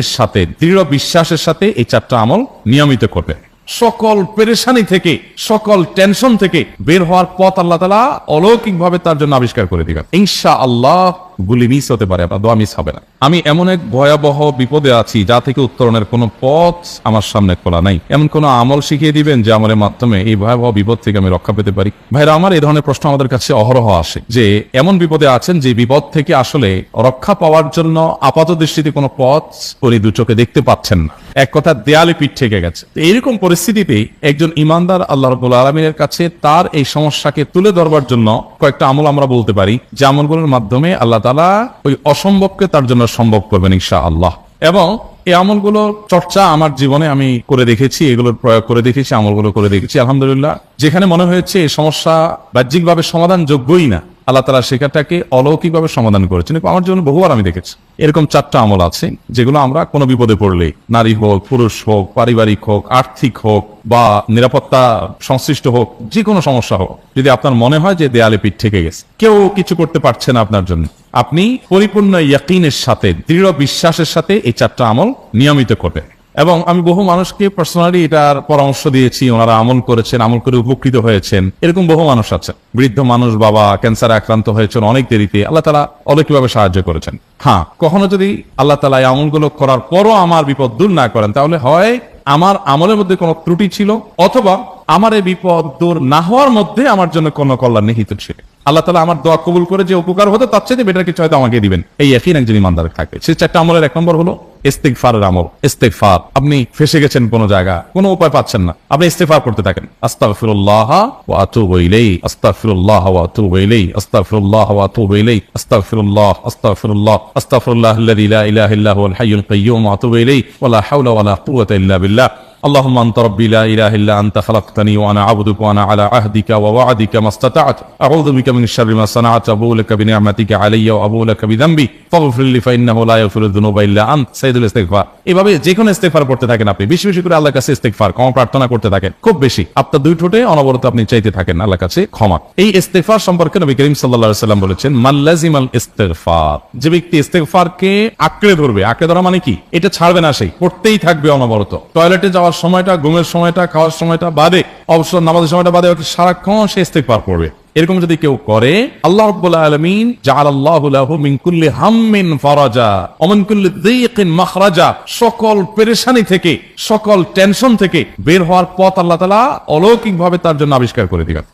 এর সাথে দৃঢ় বিশ্বাসের সাথে এই চারটা আমল নিয়মিত করবে। সকল পেরেশানি থেকে, সকল টেনশন থেকে বের হওয়ার পথ আল্লাহ তাআলা অলৌকিকভাবে তার জন্য আবিষ্কার করে দিবেন ইনশাআল্লাহ। গুলি মিস হতে পারে, আপনার দোয়া মিস হবে না। আমি এমন এক ভয়াবহ বিপদে আছি যা থেকে উত্তরণের কোনো পথ আমার সামনে খোলা নাই। এমন কোন আমল শিখিয়ে দিবেন যে আমলের মাধ্যমে এই ভয়াবহ বিপদ থেকে আমি রক্ষা পেতে পারি। ভাইরা আমার, এই ধরনের প্রশ্ন আমাদের কাছে অহরহ আসে যে এমন বিপদে আছেন যে বিপদ থেকে আসলে রক্ষা পাওয়ার জন্য আপাত দৃষ্টিতে কোনো পথ উনি দু চোখে দেখতে পাচ্ছেন না, এক কথা দেয়ালে পিঠ থেকে গেছে। এইরকম পরিস্থিতিতে একজন ইমানদার আল্লাহ রাব্বুল আলামিনের কাছে তার এই সমস্যাকে তুলে ধরবার জন্য কয়েকটা আমল আমরা বলতে পারি, যে আমলগুলোর মাধ্যমে আল্লাহ তাআলা ওই অসম্ভবকে তার জন্য সম্ভব করবেন ইনশাআল্লাহ। এবং এই আমলগুলোর চর্চা আমার জীবনে আমি করে দেখেছি, এগুলোর প্রয়োগ করে দেখেছি, আমলগুলো করে দেখেছি। আলহামদুলিল্লাহ, যেখানে মনে হয়েছে এই সমস্যা বাহ্যিকভাবে সমাধান যোগ্যই না, আল্লাহ তাআলা সেটাকে অলৌকিকভাবে সমাধান করেছেন। আমার জীবনে বহুবার আমি দেখেছি। এরকম চারটা আমল আছে যেগুলো আমরা কোনো বিপদে পড়লে, নারী হোক, পুরুষ হোক, পারিবারিক হোক, আর্থিক হোক বা নিরাপত্তা সংশ্লিষ্ট হোক, যে কোনো সমস্যা হোক, যদি আপনার মনে হয় যে দেয়ালে পিঠ থেকে গেছে, কেউ কিছু করতে পারছে না আপনার জন্য, আপনি পরিপূর্ণ ইয়াকিনের সাথে, দৃঢ় বিশ্বাসের সাথে এই চারটা আমল নিয়মিত করবেন। এবং আমি বহু মানুষকে পার্সোনালি এটার পরামর্শ দিয়েছি, ওনারা আমল করেছেন, আমল করে উপকৃত হয়েছেন। এরকম বহু মানুষ আছে, বৃদ্ধ মানুষ, বাবা ক্যান্সারে আক্রান্ত হয়েছেন অনেক দেরিতে, আল্লাহ তাআলা অলৌকিকভাবে সাহায্য করেছেন। হ্যাঁ, কখনো যদি আল্লাহ তাআলা এই আমলগুলো করার পরও আমার বিপদ দূর না করেন, তাহলে হয় আমার আমলের মধ্যে কোনো ত্রুটি ছিল, অথবা আমার এই বিপদ দূর না হওয়ার মধ্যে আমার জন্য কোনো কল্যাণ নিহিত ছিল। আল্লাহ তাআলা আমার দোয়া কবুল করে যে উপকার হতো তার চেয়ে বেটার কিছু হয়তো আমাকে দিবেন, এই ইয়াকিন একজন ইমানদারের থাকবে। সেই চারটা আমলের এক নম্বর হলো ইস্তিগফারের আমল। ইস্তিগফার, আপনি ফেসে গেছেন কোনো জায়গা, কোনো উপায় পাচ্ছেন না, আপনি ইস্তিগফার করতে থাকেন। আস্তাগফিরুল্লাহ ওয়া আতুবু ইলাইহি, আস্তাগফিরুল্লাহ ওয়া আতুবু ইলাইহি, আস্তাগফিরুল্লাহ ওয়া আতুবু ইলাইহি, আস্তাগফিরুল্লাহ, আস্তাগফিরুল্লাহ, আস্তাগফিরুল্লাহাল্লাযী লা ইলাহা ইল্লা হুয়াল হাইয়ুল কাইয়্যুম ওয়া আতুবু ইলাইহি ওয়া লা হাওলা ওয়া লা কুওয়াতা ইল্লা বিল্লাহ। اللهم انت ربي لا اله الا انت خلقتني وانا عبدك وانا على عهدك ووعدك ما استطعت اعوذ بك من شر ما صنعت ابو لك بنعمتك علي وابو لك بذنبي فاغفر لي فانه لا يغفر الذنوب الا انت সাইয়্যিদুল ইস্তিগফার। এভাবে যে কোনো ইস্তিগফার করতে থাকেন, আপনি বেশি বেশি করে আল্লাহর কাছে ইস্তিগফার ক্ষমা প্রার্থনা করতে থাকেন, খুব বেশি আপনার দুই ঠোঁটে অনবরত আপনি চাইতে থাকেন আল্লাহর কাছে ক্ষমা। এই ইস্তিগফার সম্পর্কে নবী করিম সাল্লাল্লাহু আলাইহি ওয়াসাল্লাম বলেছেন, মান লাজিমাল ইস্তিগফার, যে ব্যক্তি ইস্তিগফারকে আঁকড়ে ধরবে, আঁকড়ে ধরা মানে কি, এটা ছাড়বে না, সেই করতেই থাকবে অনবরত। টয়লেটে যাওয়ার সময়টা, ঘুমের সময়টা, খাওয়ার সময়টা বাদে, অবসর নামাজের সময়টা বাদে সারাক্ষণ সে ইস্তিগফার করবে। এরকম যদি কেউ করে, আল্লাহ রাব্বুল আলামিন জাআলাল্লাহু লাহু মিন কুল্লি হাম্মিন ফারাজা ওয়া মিন কুল্লি যিকিন মাখরাজা, সকল পেরেশানি থেকে, সকল টেনশন থেকে বের হওয়ার পথ আল্লাহ তাআলা অলৌকিকভাবে তার জন্য আবিষ্কার করে দিবেন।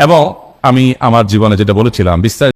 এবং আমি আমার জীবনে যেটা বলেছিলাম, বিস্তারিত